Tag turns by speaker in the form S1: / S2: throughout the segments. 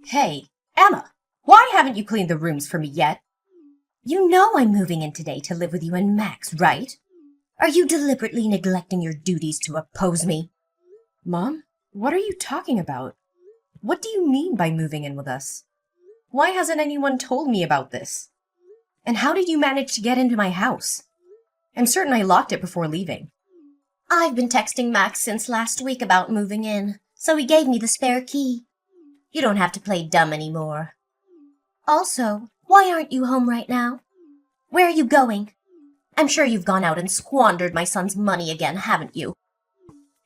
S1: Hey, Emma, why haven't you cleaned the rooms for me yet? You know I'm moving in today to live with you and Max, right? Are you deliberately neglecting your duties to oppose me? Mom, what are you talking about? What do you mean by moving in with us? Why hasn't anyone told me about this? And how did you manage to get into my house? I'm certain I locked it before leaving.
S2: I've been texting Max since last week about moving in, so he gave me the spare key. You don't have to play dumb anymore. Also, why aren't you home right now? Where are you going? I'm sure you've gone out and squandered my son's money again, haven't you?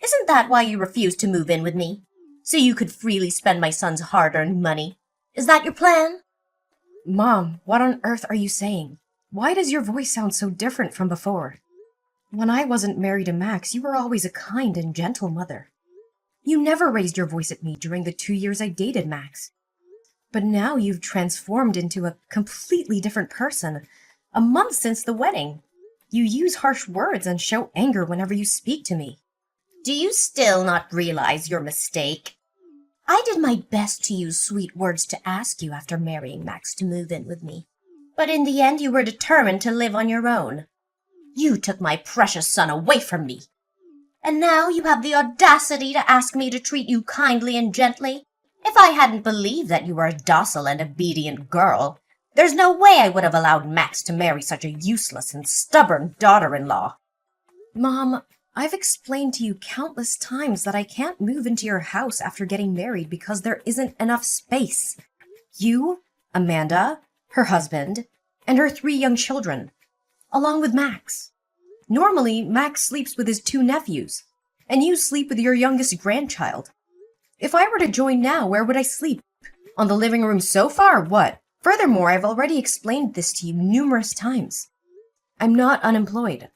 S2: Isn't that why you refused to move in with me? So you could freely spend my son's hard-earned money? Is that your plan?
S1: Mom, what on earth are you saying? Why does your voice sound so different from before? When I wasn't married to Max, you were always a kind and gentle mother. You never raised your voice at me during the 2 years I dated Max. But now you've transformed into a completely different person. A month since the wedding. You use harsh words and show anger whenever you speak to me.
S2: Do you still not realize your mistake? I did my best to use sweet words to ask you after marrying Max to move in with me. But in the end, you were determined to live on your own. You took my precious son away from me. And now you have the audacity to ask me to treat you kindly and gently? If I hadn't believed that you were a docile and obedient girl, there's no way I would have allowed Max to marry such a useless and stubborn daughter-in-law.
S1: Mom, I've explained to you countless times that I can't move into your house after getting married because there isn't enough space. You, Amanda, her husband, and her 3 young children, along with Max. Normally, Max sleeps with his 2 nephews, and you sleep with your youngest grandchild. If I were to join now, where would I sleep? On the living room sofa or what? Furthermore, I've already explained this to you numerous times. I'm not unemployed.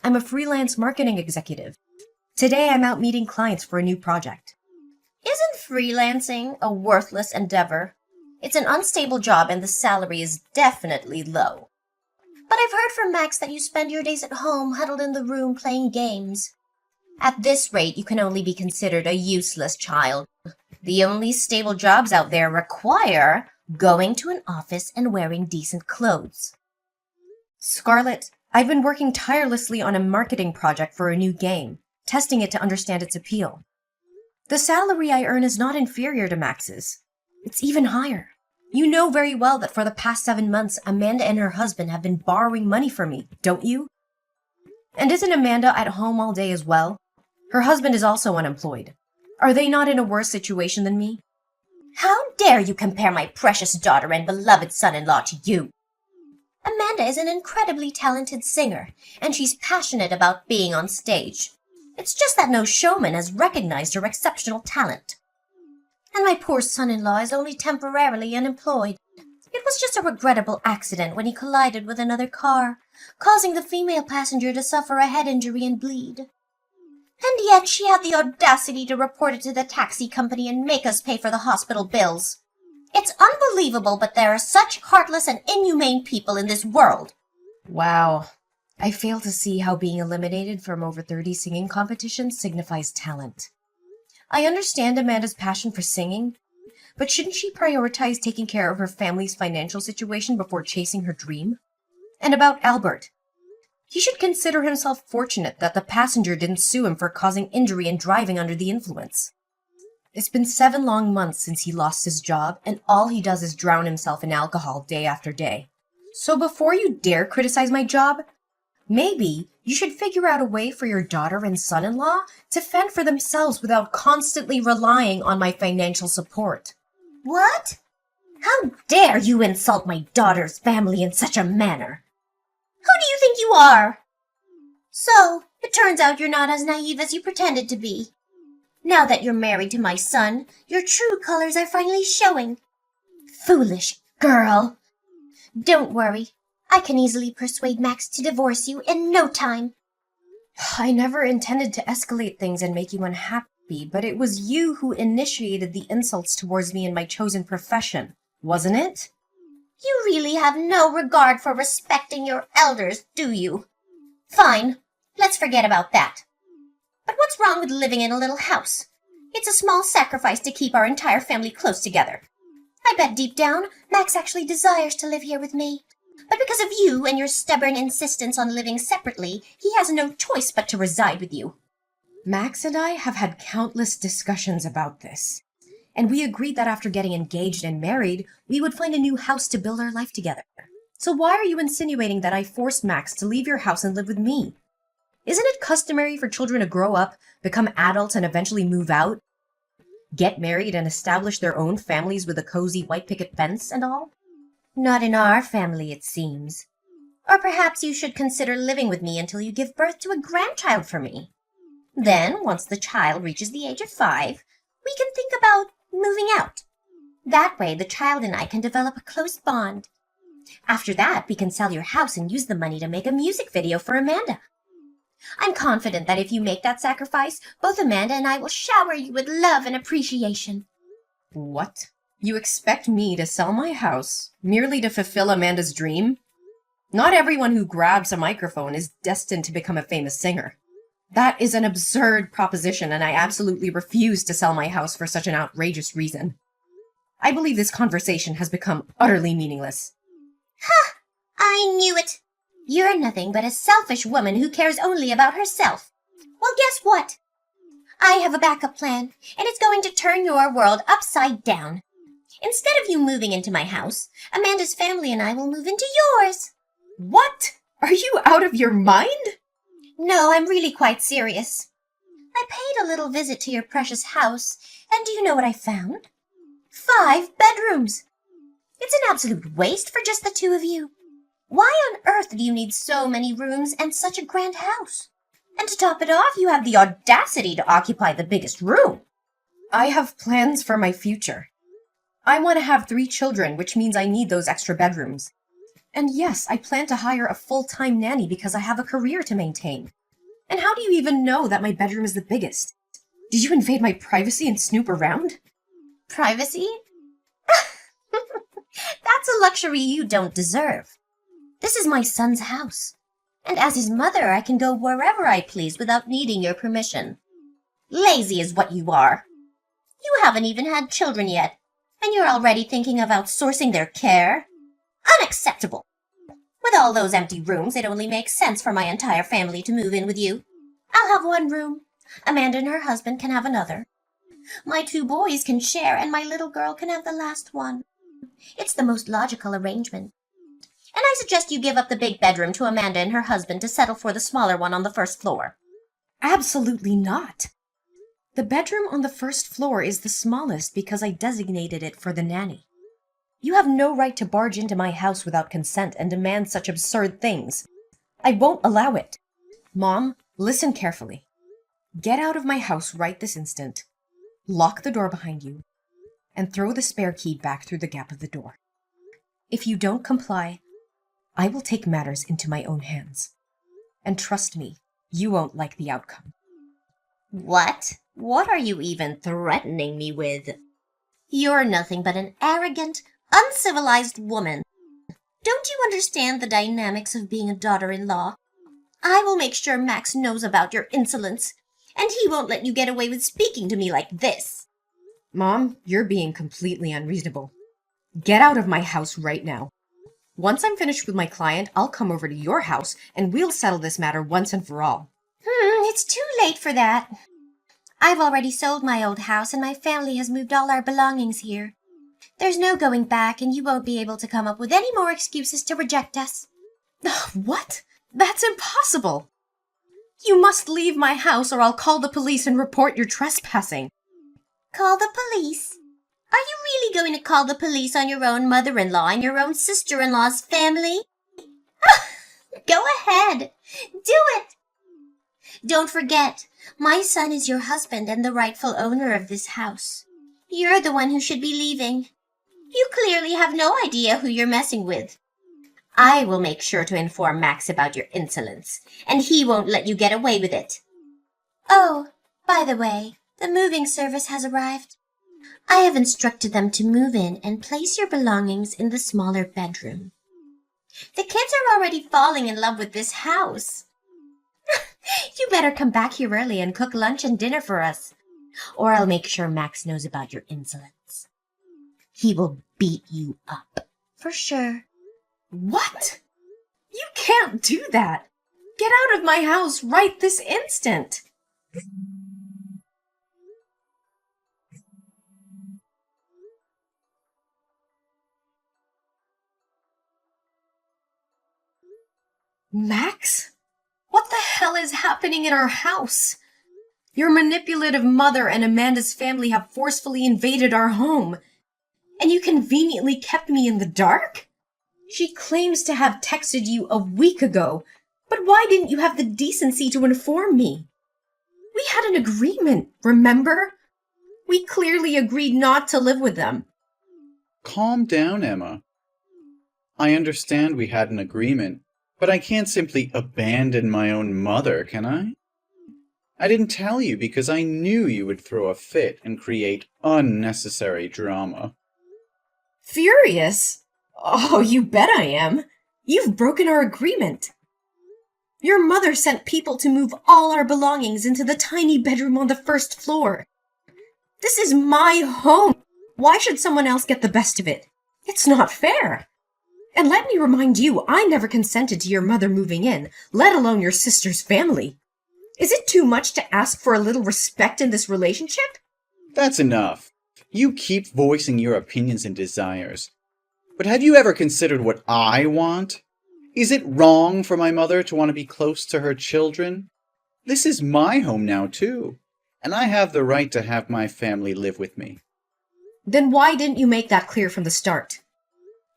S1: I'm a freelance marketing executive. Today I'm out meeting clients for a new project.
S2: Isn't freelancing a worthless endeavor? It's an unstable job and the salary is definitely low. But I've heard from Max that you spend your days at home huddled in the room playing games. At this rate, you can only be considered a useless child. The only stable jobs out there require going to an office and wearing decent clothes.
S1: Scarlett, I've been working tirelessly on a marketing project for a new game, testing it to understand its appeal. The salary I earn is not inferior to Max's. It's even higher. You know very well that for the past 7 months, Amanda and her husband have been borrowing money from me, don't you? And isn't Amanda at home all day as well? Her husband is also unemployed. Are they not in a worse situation than me?
S2: How dare you compare my precious daughter and beloved son-in-law to you? Amanda is an incredibly talented singer, and she's passionate about being on stage. It's just that no showman has recognized her exceptional talent. And my poor son-in-law is only temporarily unemployed. It was just a regrettable accident when he collided with another car, causing the female passenger to suffer a head injury and bleed. And yet she had the audacity to report it to the taxi company and make us pay for the hospital bills. It's unbelievable, but there are such heartless and inhumane people in this world.
S1: Wow. I fail to see how being eliminated from over 30 singing competitions signifies talent. I understand Amanda's passion for singing, but shouldn't she prioritize taking care of her family's financial situation before chasing her dream? And about Albert. He should consider himself fortunate that the passenger didn't sue him for causing injury and driving under the influence. It's been 7 long months since he lost his job, and all he does is drown himself in alcohol day after day. So before you dare criticize my job, maybe you should figure out a way for your daughter and son-in-law to fend for themselves without constantly relying on my financial support.
S2: What? How dare you insult my daughter's family in such a manner? Who do you think you are? So, it turns out you're not as naive as you pretended to be. Now that you're married to my son, your true colors are finally showing. Foolish girl. Don't worry. I can easily persuade Max to divorce you in no time.
S1: I never intended to escalate things and make you unhappy, but it was you who initiated the insults towards me in my chosen profession, wasn't it?
S2: You really have no regard for respecting your elders, do you? Fine, let's forget about that. But what's wrong with living in a little house? It's a small sacrifice to keep our entire family close together. I bet deep down, Max actually desires to live here with me. But because of you and your stubborn insistence on living separately, he has no choice but to reside with you.
S1: Max and I have had countless discussions about this, and we agreed that after getting engaged and married, we would find a new house to build our life together. So why are you insinuating that I forced Max to leave your house and live with me? Isn't it customary for children to grow up, become adults, and eventually move out? Get married and establish their own families with a cozy white picket fence and all?
S2: Not in our family, it seems. Or perhaps you should consider living with me until you give birth to a grandchild for me. Then, once the child reaches the age of 5, we can think about moving out. That way, the child and I can develop a close bond. After that, we can sell your house and use the money to make a music video for Amanda. I'm confident that if you make that sacrifice, both Amanda and I will shower you with love and appreciation.
S1: What? You expect me to sell my house merely to fulfill Amanda's dream? Not everyone who grabs a microphone is destined to become a famous singer. That is an absurd proposition, and I absolutely refuse to sell my house for such an outrageous reason. I believe this conversation has become utterly meaningless.
S2: Ha! I knew it! You're nothing but a selfish woman who cares only about herself. Well, guess what? I have a backup plan, and it's going to turn your world upside down. Instead of you moving into my house, Amanda's family and I will move into yours.
S1: What? Are you out of your mind?
S2: No, I'm really quite serious. I paid a little visit to your precious house, and do you know what I found? 5 bedrooms. It's an absolute waste for just the 2 of you. Why on earth do you need so many rooms and such a grand house? And to top it off, you have the audacity to occupy the biggest room.
S1: I have plans for my future. I want to have 3 children, which means I need those extra bedrooms. And yes, I plan to hire a full-time nanny because I have a career to maintain. And how do you even know that my bedroom is the biggest? Did you invade my privacy and snoop around?
S2: Privacy? That's a luxury you don't deserve. This is my son's house, and as his mother, I can go wherever I please without needing your permission. Lazy is what you are. You haven't even had children yet, and you're already thinking of outsourcing their care? Unacceptable! With all those empty rooms, it only makes sense for my entire family to move in with you. I'll have 1 room. Amanda and her husband can have another. My 2 boys can share, and my little girl can have the last one. It's the most logical arrangement. And I suggest you give up the big bedroom to Amanda and her husband to settle for the smaller one on the first floor.
S1: Absolutely not. The bedroom on the first floor is the smallest because I designated it for the nanny. You have no right to barge into my house without consent and demand such absurd things. I won't allow it. Mom, listen carefully. Get out of my house right this instant. Lock the door behind you and throw the spare key back through the gap of the door. If you don't comply, I will take matters into my own hands. And trust me, you won't like the outcome.
S2: What? What are you even threatening me with? You're nothing but an arrogant, uncivilized woman. Don't you understand the dynamics of being a daughter-in-law? I will make sure Max knows about your insolence, and he won't let you get away with speaking to me like this.
S1: Mom, you're being completely unreasonable. Get out of my house right now. Once I'm finished with my client, I'll come over to your house and we'll settle this matter once and for all.
S2: It's too late for that. I've already sold my old house and my family has moved all our belongings here. There's no going back, and you won't be able to come up with any more excuses to reject us.
S1: What? That's impossible. You must leave my house or I'll call the police and report your trespassing.
S2: Call the police? Are you really going to call the police on your own mother-in-law and your own sister-in-law's family? Go ahead. Do it. Don't forget, my son is your husband and the rightful owner of this house. You're the one who should be leaving. You clearly have no idea who you're messing with. I will make sure to inform Max about your insolence, and he won't let you get away with it. Oh, by the way, the moving service has arrived. I have instructed them to move in and place your belongings in the smaller bedroom. The kids are already falling in love with this house. You better come back here early and cook lunch and dinner for us, or I'll make sure Max knows about your insolence. he will beat you up.
S1: For sure. What? You can't do that. Get out of my house right this instant. Max? What the hell is happening in our house? Your manipulative mother and Amanda's family have forcefully invaded our home, and you conveniently kept me in the dark? She claims to have texted you a week ago, but why didn't you have the decency to inform me? We had an agreement, remember? We clearly agreed not to live with them.
S3: Calm down, Emma. I understand we had an agreement, but I can't simply abandon my own mother, can I? I didn't tell you because I knew you would throw a fit and create unnecessary drama.
S1: Furious? Oh, you bet I am. You've broken our agreement. Your mother sent people to move all our belongings into the tiny bedroom on the first floor. This is my home. Why should someone else get the best of it? It's not fair. And let me remind you, I never consented to your mother moving in, let alone your sister's family. Is it too much to ask for a little respect in this relationship?
S3: That's enough. You keep voicing your opinions and desires. But have you ever considered what I want? Is it wrong for my mother to want to be close to her children? This is my home now, too, and I have the right to have my family live with me.
S1: Then why didn't you make that clear from the start?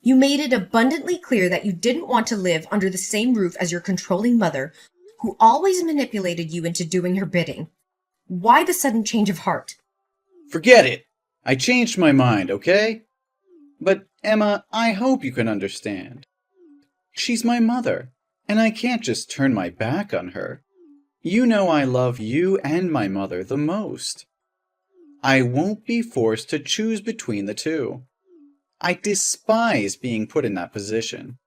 S1: You made it abundantly clear that you didn't want to live under the same roof as your controlling mother, who always manipulated you into doing her bidding. Why the sudden change of heart?
S3: Forget it. I changed my mind, okay? But, Emma, I hope you can understand. She's my mother, and I can't just turn my back on her. You know I love you and my mother the most. I won't be forced to choose between the two. I despise being put in that position.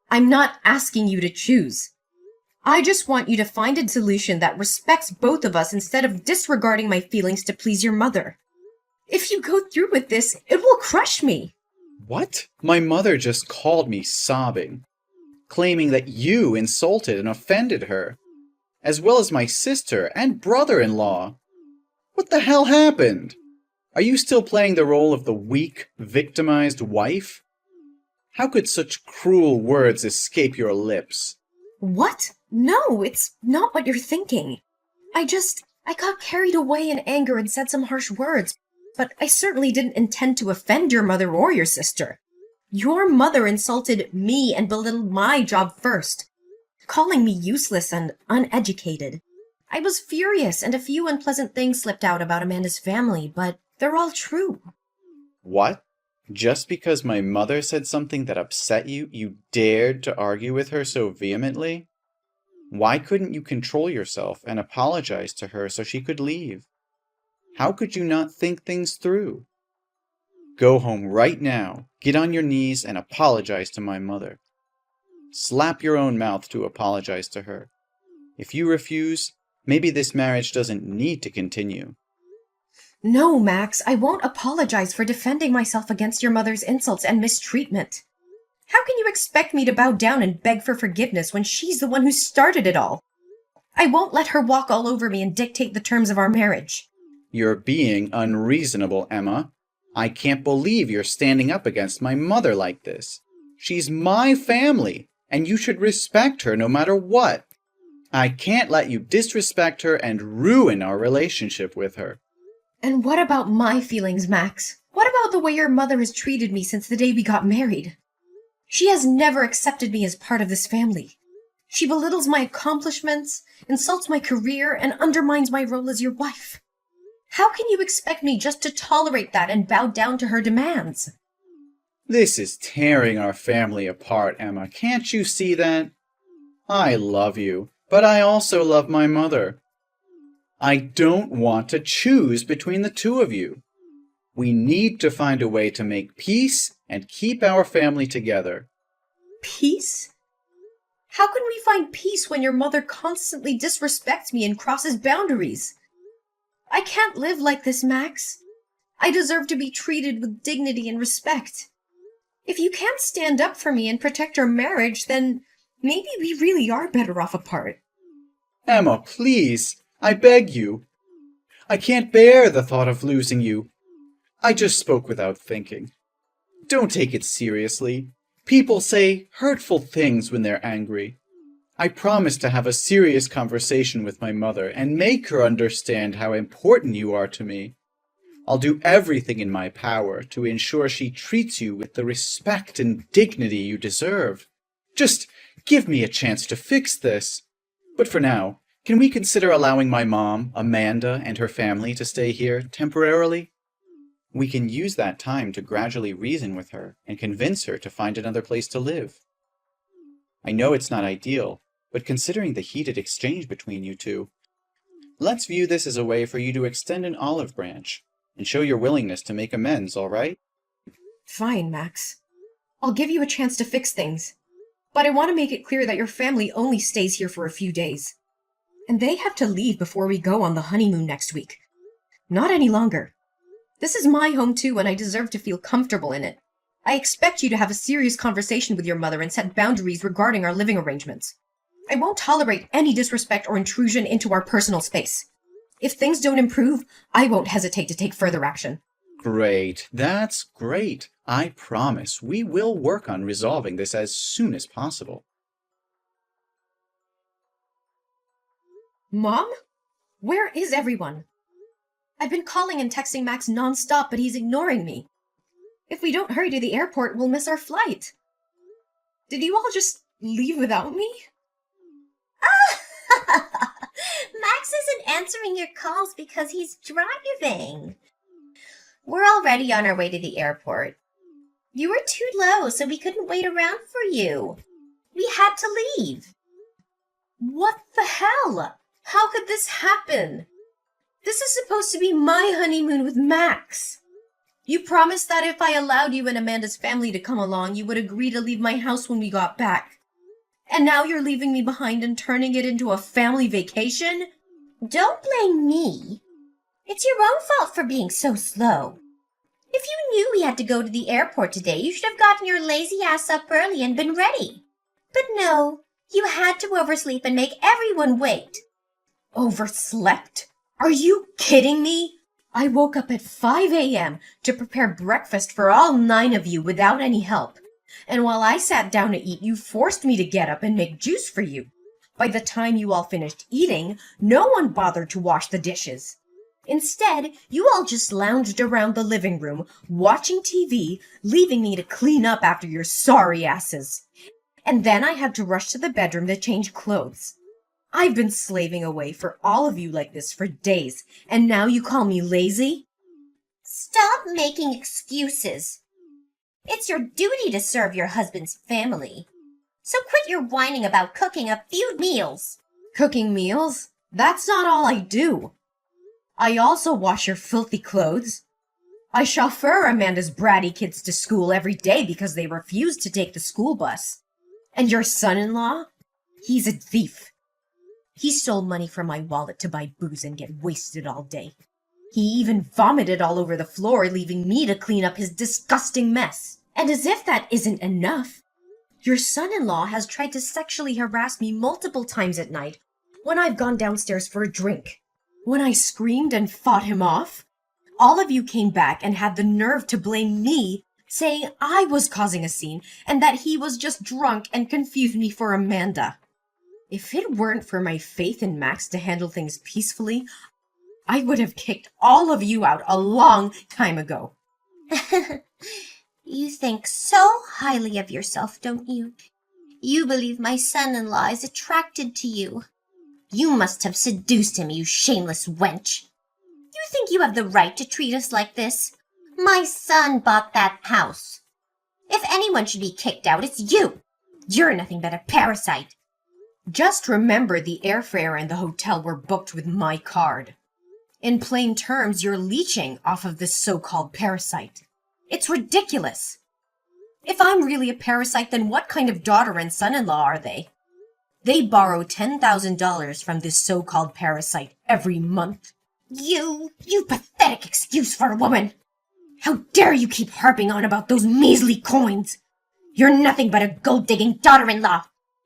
S1: I'm not asking you to choose. I just want you to find a solution that respects both of us instead of disregarding my feelings to please your mother. If you go through with this, it will crush me.
S3: What? My mother just called me sobbing, claiming that you insulted and offended her, as well as my sister and brother-in-law. What the hell happened? Are you still playing the role of the weak, victimized wife? How could such cruel words escape your lips?
S1: What? No, it's not what you're thinking. I got carried away in anger and said some harsh words, but I certainly didn't intend to offend your mother or your sister. Your mother insulted me and belittled my job first, calling me useless and uneducated. I was furious, and a few unpleasant things slipped out about Amanda's family, but they're all true.
S3: What? Just because my mother said something that upset you, you dared to argue with her so vehemently? Why couldn't you control yourself and apologize to her so she could leave? How could you not think things through? Go home right now, get on your knees and apologize to my mother. Slap your own mouth to apologize to her. If you refuse, maybe this marriage doesn't need to continue.
S1: No, Max, I won't apologize for defending myself against your mother's insults and mistreatment. How can you expect me to bow down and beg for forgiveness when she's the one who started it all? I won't let her walk all over me and dictate the terms of our marriage.
S3: You're being unreasonable, Emma. I can't believe you're standing up against my mother like this. She's my family, and you should respect her no matter what. I can't let you disrespect her and ruin our relationship with her.
S1: And what about my feelings, Max? What about the way your mother has treated me since the day we got married? She has never accepted me as part of this family. She belittles my accomplishments, insults my career, and undermines my role as your wife. How can you expect me just to tolerate that and bow down to her demands?
S3: This is tearing our family apart, Emma. Can't you see that? I love you, but I also love my mother. I don't want to choose between the two of you. We need to find a way to make peace and keep our family together.
S1: Peace? How can we find peace when your mother constantly disrespects me and crosses boundaries? I can't live like this, Max. I deserve to be treated with dignity and respect. If you can't stand up for me and protect our marriage, then maybe we really are better off apart.
S3: Emma, please, I beg you. I can't bear the thought of losing you. I just spoke without thinking. Don't take it seriously. People say hurtful things when they're angry. I promise to have a serious conversation with my mother and make her understand how important you are to me. I'll do everything in my power to ensure she treats you with the respect and dignity you deserve. Just give me a chance to fix this. But for now, can we consider allowing my mom, Amanda, and her family to stay here temporarily? We can use that time to gradually reason with her and convince her to find another place to live. I know it's not ideal, but considering the heated exchange between you two, let's view this as a way for you to extend an olive branch and show your willingness to make amends, all right?
S1: Fine, Max. I'll give you a chance to fix things. But I want to make it clear that your family only stays here for a few days. And they have to leave before we go on the honeymoon next week. Not any longer. This is my home too, and I deserve to feel comfortable in it. I expect you to have a serious conversation with your mother and set boundaries regarding our living arrangements. I won't tolerate any disrespect or intrusion into our personal space. If things don't improve, I won't hesitate to take further action.
S3: Great. That's great. I promise we will work on resolving this as soon as possible.
S1: Mom? Where is everyone? I've been calling and texting Max nonstop, but he's ignoring me. If we don't hurry to the airport, we'll miss our flight. Did you all just leave without me?
S2: Max isn't answering your calls because he's driving. We're already on our way to the airport. You were too low, so we couldn't wait around for you. We had to leave.
S1: What the hell? How could this happen? This is supposed to be my honeymoon with Max. You promised that if I allowed you and Amanda's family to come along, you would agree to leave my house when we got back. And now you're leaving me behind and turning it into a family vacation?
S2: Don't blame me. It's your own fault for being so slow. If you knew we had to go to the airport today, you should have gotten your lazy ass up early and been ready. But no, you had to oversleep and make everyone wait.
S1: Overslept? Are you kidding me? I woke up at 5 a.m. to prepare breakfast for all 9 of you without any help. And while I sat down to eat, you forced me to get up and make juice for you. By the time you all finished eating, no one bothered to wash the dishes. Instead, you all just lounged around the living room, watching TV, leaving me to clean up after your sorry asses. And then I had to rush to the bedroom to change clothes. I've been slaving away for all of you like this for days, and now you call me lazy?
S2: Stop making excuses. It's your duty to serve your husband's family. So quit your whining about cooking a few meals.
S1: Cooking meals? That's not all I do. I also wash your filthy clothes. I chauffeur Amanda's bratty kids to school every day because they refuse to take the school bus. And your son-in-law? He's a thief. He stole money from my wallet to buy booze and get wasted all day. He even vomited all over the floor, leaving me to clean up his disgusting mess. And as if that isn't enough, your son-in-law has tried to sexually harass me multiple times at night when I've gone downstairs for a drink. When I screamed and fought him off, all of you came back and had the nerve to blame me, saying I was causing a scene and that he was just drunk and confused me for Amanda. If it weren't for my faith in Max to handle things peacefully, I would have kicked all of you out a long time ago.
S2: You think so highly of yourself, don't you? You believe my son-in-law is attracted to you. You must have seduced him, you shameless wench. You think you have the right to treat us like this? My son bought that house. If anyone should be kicked out, it's you. You're nothing but a parasite.
S1: Just remember the airfare and the hotel were booked with my card. In plain terms, you're leeching off of this so-called parasite. It's ridiculous. If I'm really a parasite, then what kind of daughter and son-in-law are they? They borrow $10,000 from this so-called parasite every month.
S2: You pathetic excuse for a woman.
S1: How dare you keep harping on about those measly coins?
S2: You're nothing but a gold-digging daughter-in-law.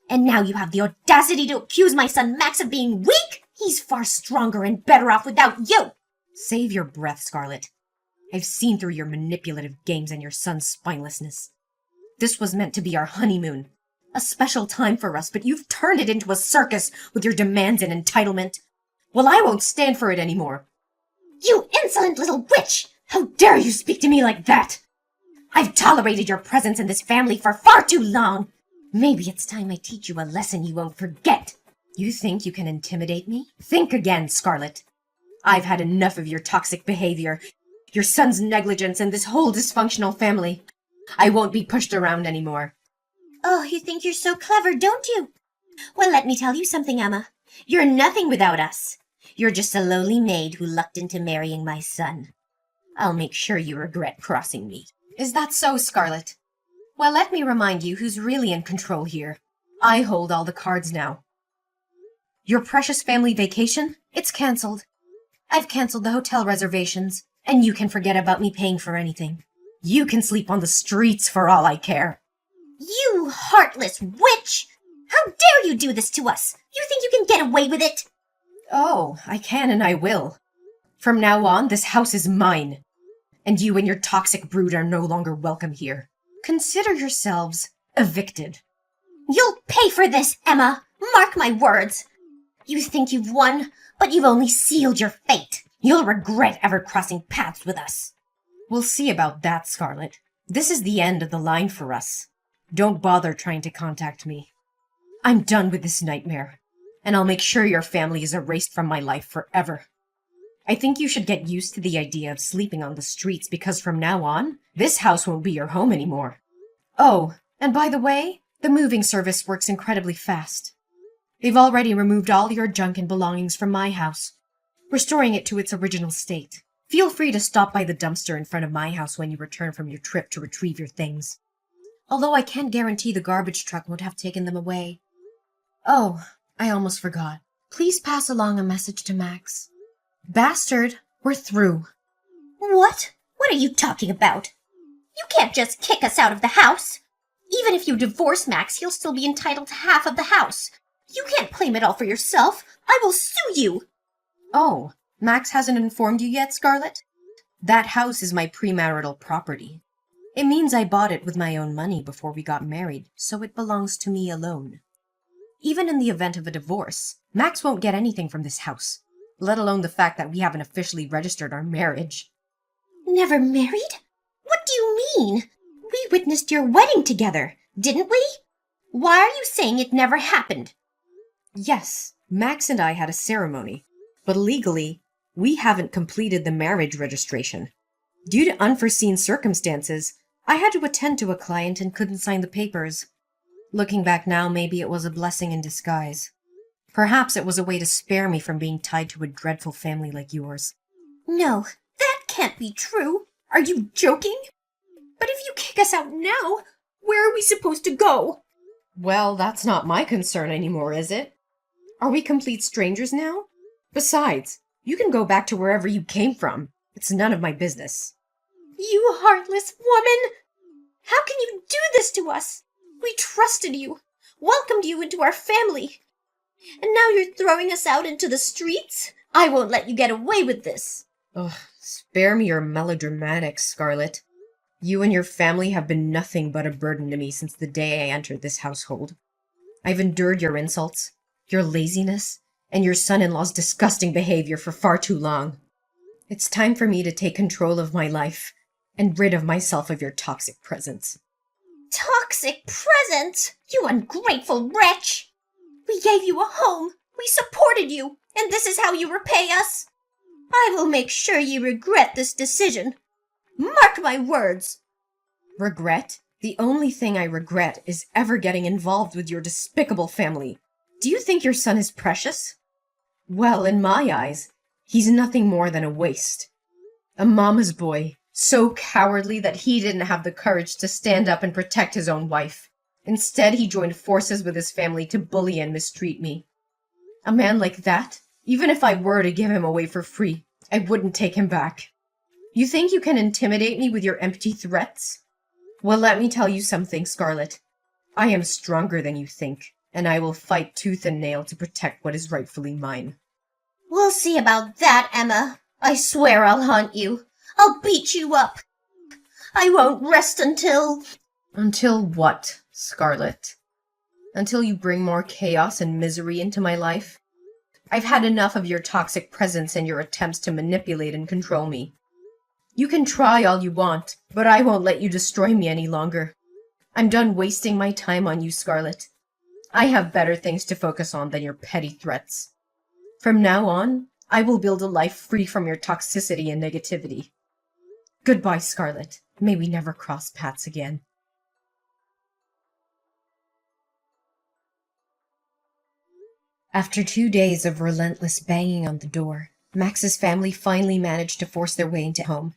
S2: And now you have the audacity to accuse my son Max of being weak? He's far stronger and better off without you.
S1: Save your breath, Scarlet. I've seen through your manipulative games and your son's spinelessness. This was meant to be our honeymoon. A special time for us, but you've turned it into a circus with your demands and entitlement. Well, I won't stand for it anymore.
S2: You insolent little witch!
S1: How dare you speak to me like that?
S2: I've tolerated your presence in this family for far too long. Maybe it's time I teach you a lesson you won't forget.
S1: You think you can intimidate me? Think again, Scarlet. I've had enough of your toxic behavior, your son's negligence, and this whole dysfunctional family. I won't be pushed around anymore.
S2: Oh, you think you're so clever, don't you? Well, let me tell you something, Emma. You're nothing without us. You're just a lowly maid who lucked into marrying my son. I'll make sure you regret crossing me.
S1: Is that so, Scarlet? Well, let me remind you who's really in control here. I hold all the cards now. Your precious family vacation? It's cancelled. I've cancelled the hotel reservations, and you can forget about me paying for anything. You can sleep on the streets for all I care.
S2: You heartless witch! How dare you do this to us? You think you can get away with it?
S1: Oh, I can and I will. From now on, this house is mine. And you and your toxic brood are no longer welcome here. Consider yourselves evicted.
S2: You'll pay for this, Emma. Mark my words. You think you've won, but you've only sealed your fate. You'll regret ever crossing paths with us.
S1: We'll see about that, Scarlet. This is the end of the line for us. Don't bother trying to contact me. I'm done with this nightmare, and I'll make sure your family is erased from my life forever. I think you should get used to the idea of sleeping on the streets because from now on, this house won't be your home anymore. Oh, and by the way, the moving service works incredibly fast. They've already removed all your junk and belongings from my house, restoring it to its original state. Feel free to stop by the dumpster in front of my house when you return from your trip to retrieve your things. Although I can't guarantee the garbage truck won't have taken them away. Oh, I almost forgot. Please pass along a message to Max. Bastard, we're through.
S2: What? What are you talking about? You can't just kick us out of the house. Even if you divorce Max, he'll still be entitled to half of the house. You can't claim it all for yourself. I will sue you.
S1: Oh, Max hasn't informed you yet, Scarlet? That house is my premarital property. It means I bought it with my own money before we got married, so it belongs to me alone. Even in the event of a divorce, Max won't get anything from this house, let alone the fact that we haven't officially registered our marriage.
S2: Never married? What do you mean? We witnessed your wedding together, didn't we? Why are you saying it never happened?
S1: Yes, Max and I had a ceremony, but legally, we haven't completed the marriage registration. Due to unforeseen circumstances, I had to attend to a client and couldn't sign the papers. Looking back now, maybe it was a blessing in disguise. Perhaps it was a way to spare me from being tied to a dreadful family like yours.
S2: No, that can't be true. Are you joking? But if you kick us out now, where are we supposed to go?
S1: Well, that's not my concern anymore, is it? Are we complete strangers now? Besides, you can go back to wherever you came from. It's none of my business.
S2: You heartless woman! How can you do this to us? We trusted you, welcomed you into our family. And now you're throwing us out into the streets? I won't let you get away with this.
S1: Ugh, spare me your melodramatics, Scarlet. You and your family have been nothing but a burden to me since the day I entered this household. I've endured your insults, your laziness, and your son-in-law's disgusting behavior for far too long. It's time for me to take control of my life and rid of myself of your toxic presence.
S2: Toxic presence? You ungrateful wretch! We gave you a home, we supported you, and this is how you repay us? I will make sure you regret this decision. Mark my words.
S1: Regret? The only thing I regret is ever getting involved with your despicable family. Do you think your son is precious? Well, in my eyes, he's nothing more than a waste. A mama's boy, so cowardly that he didn't have the courage to stand up and protect his own wife. Instead, he joined forces with his family to bully and mistreat me. A man like that, even if I were to give him away for free, I wouldn't take him back. You think you can intimidate me with your empty threats? Well, let me tell you something, Scarlet. I am stronger than you think, and I will fight tooth and nail to protect what is rightfully mine.
S2: We'll see about that, Emma. I swear I'll haunt you. I'll beat you up. I won't rest until...
S1: Until what, Scarlet? Until you bring more chaos and misery into my life? I've had enough of your toxic presence and your attempts to manipulate and control me. You can try all you want, but I won't let you destroy me any longer. I'm done wasting my time on you, Scarlet. I have better things to focus on than your petty threats. From now on, I will build a life free from your toxicity and negativity. Goodbye, Scarlet. May we never cross paths again. After 2 days of relentless banging on the door, Max's family finally managed to force their way into home.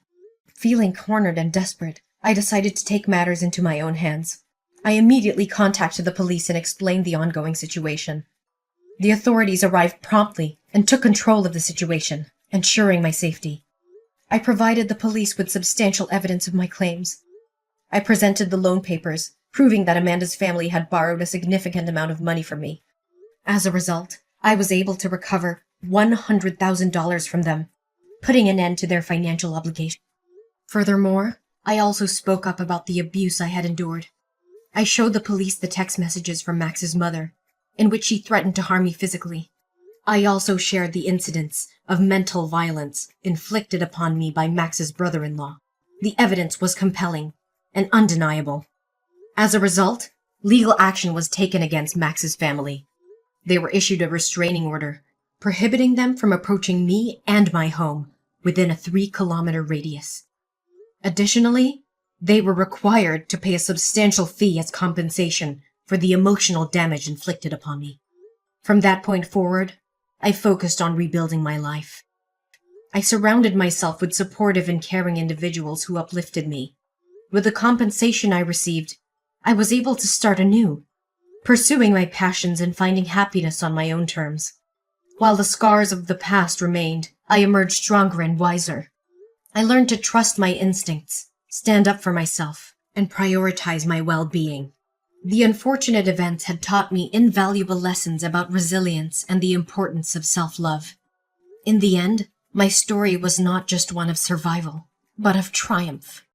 S1: Feeling cornered and desperate, I decided to take matters into my own hands. I immediately contacted the police and explained the ongoing situation. The authorities arrived promptly and took control of the situation, ensuring my safety. I provided the police with substantial evidence of my claims. I presented the loan papers, proving that Amanda's family had borrowed a significant amount of money from me. As a result, I was able to recover $100,000 from them, putting an end to their financial obligation. Furthermore, I also spoke up about the abuse I had endured. I showed the police the text messages from Max's mother, in which she threatened to harm me physically. I also shared the incidents of mental violence inflicted upon me by Max's brother-in-law. The evidence was compelling and undeniable. As a result, legal action was taken against Max's family. They were issued a restraining order, prohibiting them from approaching me and my home within a 3-kilometer radius. Additionally, they were required to pay a substantial fee as compensation for the emotional damage inflicted upon me. From that point forward, I focused on rebuilding my life. I surrounded myself with supportive and caring individuals who uplifted me. With the compensation I received, I was able to start anew, pursuing my passions and finding happiness on my own terms. While the scars of the past remained, I emerged stronger and wiser. I learned to trust my instincts, stand up for myself, and prioritize my well-being. The unfortunate events had taught me invaluable lessons about resilience and the importance of self-love. In the end, my story was not just one of survival, but of triumph.